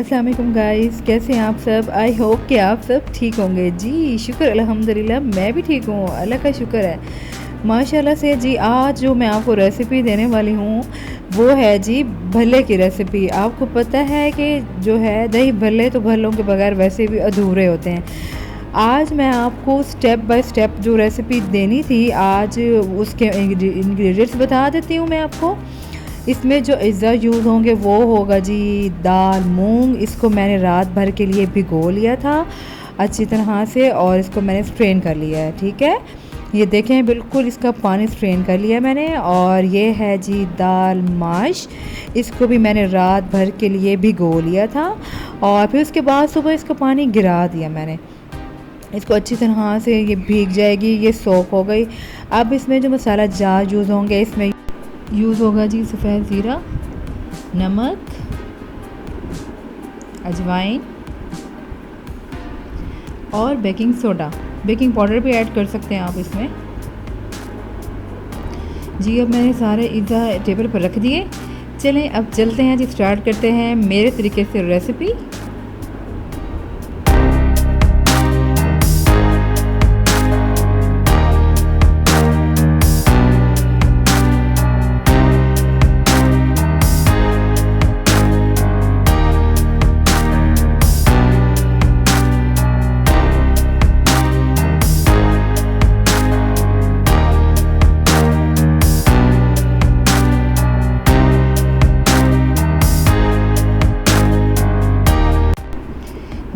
अस्सलाम वालेकुम गाइस, कैसे हैं आप सब। आई होप कि आप सब ठीक होंगे। जी शुक्र अल्हम्दुलिल्लाह, मैं भी ठीक हूँ, अल्लाह का शुक्र है माशाल्लाह से। जी आज जो मैं आपको रेसिपी देने वाली हूँ वो है जी भल्ले की रेसिपी। आपको पता है कि जो है दही भल्ले तो भल्लों के बगैर वैसे भी अधूरे होते हैं। आज मैं आपको स्टेप बाय स्टेप जो रेसिपी देनी थी, आज उसके इंग्रेडिएंट्स बता देती हूँ मैं आपको। इसमें जो अज्जा यूज़ होंगे वो होगा जी दाल मूंग। इसको मैंने रात भर के लिए भिगो लिया था अच्छी तरह से और इसको मैंने स्ट्रेन कर लिया है। ठीक है, ये देखें बिल्कुल इसका पानी स्ट्रेन कर लिया मैंने। और ये है जी दाल माश, इसको भी मैंने रात भर के लिए भिगो लिया था और फिर उसके बाद सुबह इसका पानी गिरा दिया मैंने। इसको अच्छी तरह से ये भीग जाएगी, ये सोख हो गई। अब इसमें जो मसाला जार यूज़ होंगे, इसमें यूज़ होगा जी सफ़ेद ज़ीरा, नमक, अजवाइन और बेकिंग सोडा। बेकिंग पाउडर भी ऐड कर सकते हैं आप इसमें। जी अब मैंने सारे इज़ा टेबल पर रख दिए। चलें अब चलते हैं जी, स्टार्ट करते हैं मेरे तरीके से रेसिपी।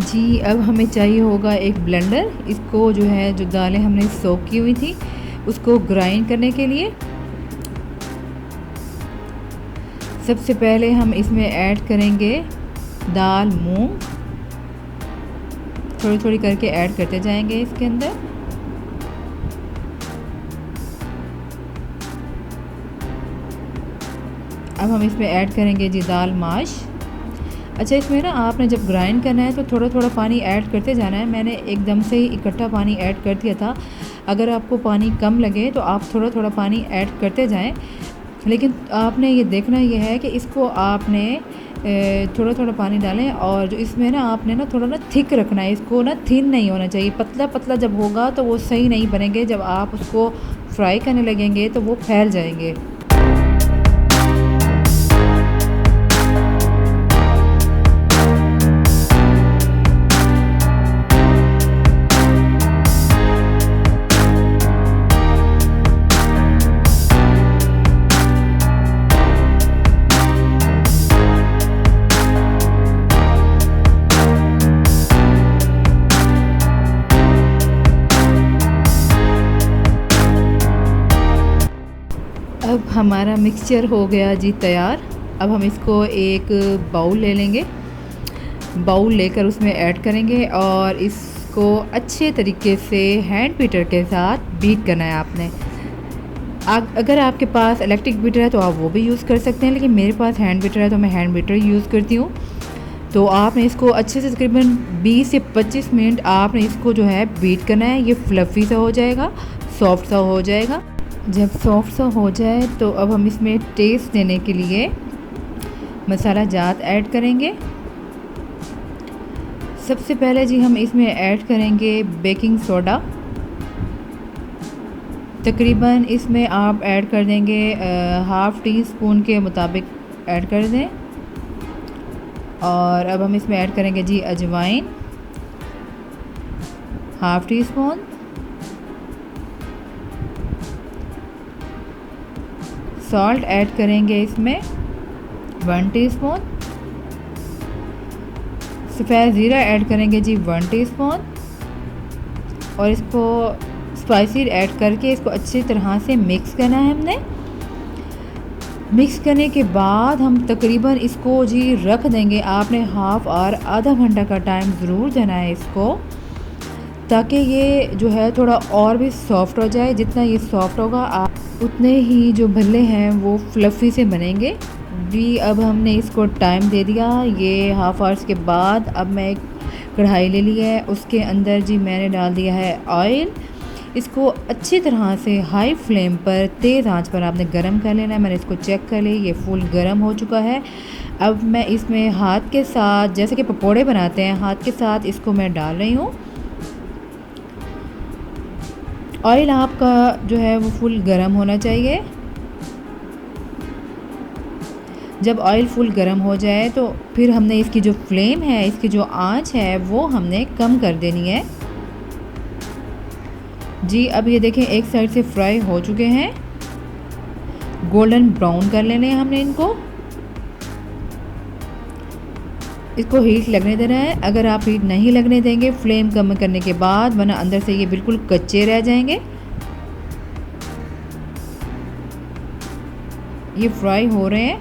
जी अब हमें चाहिए होगा एक ब्लेंडर। इसको जो है जो दालें हमने सोक की हुई थी उसको ग्राइंड करने के लिए सबसे पहले हम इसमें ऐड करेंगे दाल मूंग। थोड़ी थोड़ी करके ऐड करते जाएंगे इसके अंदर। अब हम इसमें ऐड करेंगे जी दाल माश। अच्छा, इसमें ना आपने जब ग्राइंड करना है तो थोड़ा थोड़ा पानी ऐड करते जाना है। मैंने एकदम से ही इकट्ठा पानी ऐड कर दिया था। अगर आपको पानी कम लगे तो आप थोड़ा थोड़ा पानी ऐड करते जाएं, लेकिन आपने ये देखना ये है कि इसको आपने थोड़ा थोड़ा पानी डालें। और जो इसमें ना आपने ना थोड़ा ना थिक रखना है, इसको ना थिन नहीं होना चाहिए। पतला पतला जब होगा तो वो सही नहीं बनेंगे। जब आप उसको फ्राई करने लगेंगे तो वो फैल जाएंगे। अब हमारा मिक्सचर हो गया जी तैयार। अब हम इसको एक बाउल ले लेंगे। बाउल लेकर उसमें ऐड करेंगे और इसको अच्छे तरीके से हैंड बीटर के साथ बीट करना है आपने। अगर आपके पास इलेक्ट्रिक बीटर है तो आप वो भी यूज़ कर सकते हैं, लेकिन मेरे पास हैंड बीटर है तो मैं हैंड बीटर यूज़ करती हूँ। तो आपने इसको अच्छे से तकरीबन 20 से 25 मिनट आपने इसको जो है बीट करना है। ये फ्लफ़ी सा हो जाएगा, सॉफ्ट सा हो जाएगा। जब सॉफ्ट सा हो जाए तो अब हम इसमें टेस्ट देने के लिए मसाला जात ऐड करेंगे। सबसे पहले जी हम इसमें ऐड करेंगे बेकिंग सोडा। तकरीबन इसमें आप ऐड कर देंगे हाफ़ टी स्पून के मुताबिक ऐड कर दें। और अब हम इसमें ऐड करेंगे जी अजवाइन, half tea spoon. Salt add करेंगे इसमें 1 टीस्पून। सफ़ेद ज़ीरा ऐड करेंगे जी 1 टीस्पून। और इसको स्पाइसी ऐड करके इसको अच्छी तरह से मिक्स करना है हमने। मिक्स करने के बाद हम तकरीबन इसको जी रख देंगे। आपने हाफ़ आवर आधा घंटा का टाइम ज़रूर देना है इसको, ताकि ये जो है थोड़ा और भी सॉफ्ट हो जाए। जितना ये सॉफ्ट होगा आप उतने ही जो भल्ले हैं वो फ्लफ़ी से बनेंगे। जी अब हमने इसको टाइम दे दिया। ये हाफ़ आवर्स के बाद अब मैं एक कढ़ाई ले ली है, उसके अंदर जी मैंने डाल दिया है ऑयल। इसको अच्छी तरह से हाई फ्लेम पर तेज़ आंच पर आपने गरम कर लेना है। मैंने इसको चेक कर लिया, ये फुल गरम हो चुका है। अब मैं इसमें हाथ के साथ, जैसे कि पकोड़े बनाते हैं, हाथ के साथ इसको मैं डाल रही हूँ। ऑयल आपका जो है वो फुल गरम होना चाहिए। जब ऑयल फुल गरम हो जाए तो फिर हमने इसकी जो फ्लेम है, इसकी जो आंच है, वो हमने कम कर देनी है जी। अब ये देखें एक साइड से फ्राई हो चुके हैं, गोल्डन ब्राउन कर लेने हैं हमने इनको। इसको हीट लगने देना है। अगर आप हीट नहीं लगने देंगे फ्लेम कम करने के बाद, वरना अंदर से ये बिल्कुल कच्चे रह जाएंगे। ये फ्राई हो रहे हैं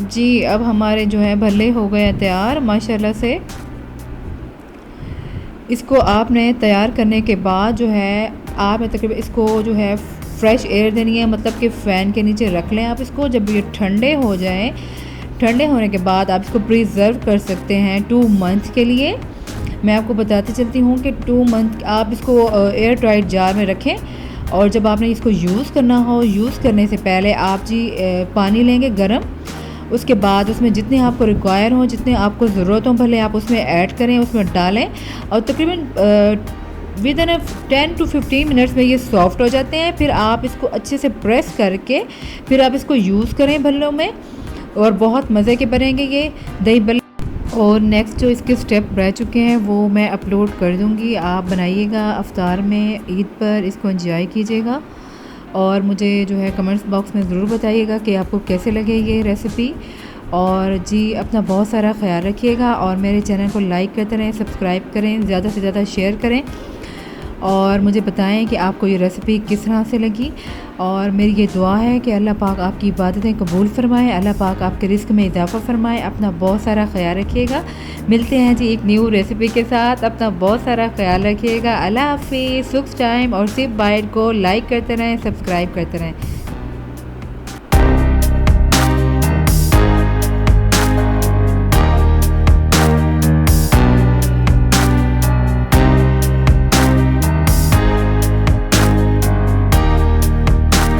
जी। अब हमारे जो है भल्ले हो गए तैयार माशाल्लाह से। इसको आपने तैयार करने के बाद जो है आपने तकरीबन इसको जो है फ्रेश एयर देनी है, मतलब कि फ़ैन के नीचे रख लें आप इसको। जब ये ठंडे हो जाएं, ठंडे होने के बाद आप इसको प्रिजर्व कर सकते हैं 2 मंथ के लिए। मैं आपको बताती चलती हूँ कि 2 मंथ आप इसको एयर टाइट जार में रखें। और जब आपने इसको यूज़ करना हो, यूज़ करने से पहले आप जी पानी लेंगे गरम। उसके बाद उसमें जितने आपको रिक्वायर हों, जितने आपको ज़रूरत हो, भले आप उसमें ऐड करें, उसमें डालें। और तकरीबन विद इन 10 to 15 मिनट्स में ये सॉफ्ट हो जाते हैं। फिर आप इसको अच्छे से प्रेस करके फिर आप इसको यूज़ करें भल्लों में, और बहुत मज़े के बनेंगे ये दही भल्ले। और नेक्स्ट जो इसके स्टेप रह चुके हैं वो मैं अपलोड कर दूँगी। आप बनाइएगा अफ्तार में, ईद पर इसको एंजॉय कीजिएगा। और मुझे जो है कमेंट्स बॉक्स में ज़रूर बताइएगा कि आपको कैसे लगे ये रेसिपी। और जी अपना बहुत सारा ख्याल रखिएगा, और मेरे चैनल को लाइक करते रहें, सब्सक्राइब करें, ज़्यादा से ज़्यादा शेयर करें, और मुझे बताएं कि आपको ये रेसिपी किस तरह से लगी। और मेरी ये दुआ है कि अल्लाह पाक आपकी इबादतें कबूल फरमाए, अल्लाह पाक आपके रिस्क में इजाफ़ा फरमाए। अपना बहुत सारा ख्याल रखिएगा। मिलते हैं जी एक न्यू रेसिपी के साथ। अपना बहुत सारा ख्याल रखिएगा। अल्लाह हाफिज़। सुख टाइम और सिप बाइट को लाइक करते रहें, सब्सक्राइब करते रहें।